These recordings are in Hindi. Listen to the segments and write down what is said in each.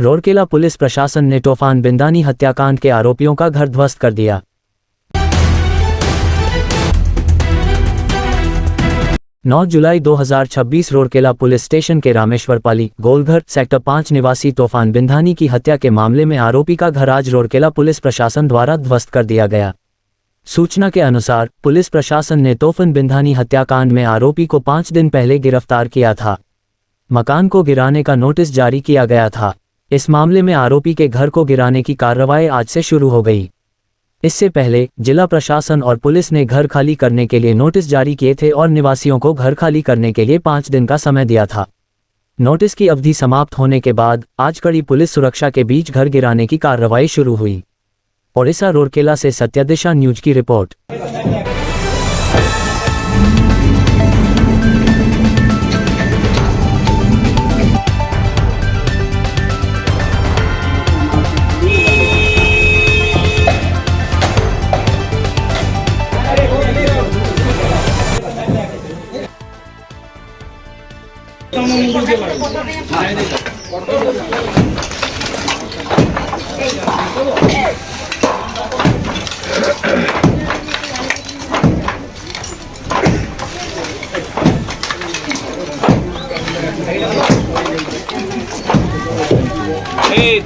राउरकेला पुलिस प्रशासन ने तूफान बिंदानी हत्याकांड के आरोपियों का घर ध्वस्त कर दिया। 9 जुलाई 2026 राउरकेला पुलिस स्टेशन के रामेश्वरपाली गोलघर सेक्टर 5 निवासी तूफान बिंदानी की हत्या के मामले में आरोपी का घर आज राउरकेला पुलिस प्रशासन द्वारा ध्वस्त कर दिया गया। सूचना के अनुसार पुलिस प्रशासन ने तूफान बिंदानी हत्याकांड में आरोपी को 5 दिन पहले गिरफ्तार किया था। मकान को गिराने का नोटिस जारी किया गया था। इस मामले में आरोपी के घर को गिराने की कार्रवाई आज से शुरू हो गई। इससे पहले जिला प्रशासन और पुलिस ने घर खाली करने के लिए नोटिस जारी किए थे और निवासियों को घर खाली करने के लिए 5 दिन का समय दिया था। नोटिस की अवधि समाप्त होने के बाद आज कड़ी पुलिस सुरक्षा के बीच घर गिराने की कार्रवाई शुरू हुई। ओडिशा राउरकेला से सत्यदिशा न्यूज की रिपोर्ट।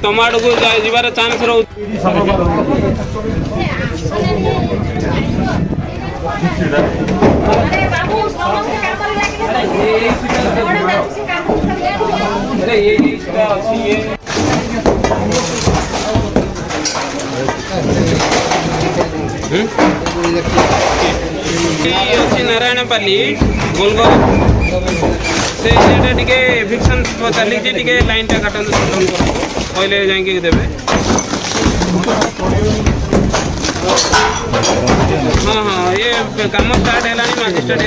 टमाटो को जीवार चांस रो नारायणपल्ली गोलगोल से फिक्सन चली लाइन टा काटन पहले जाइए देवे। हाँ हाँ ये कम स्टार्ट है मजिस्ट्रेट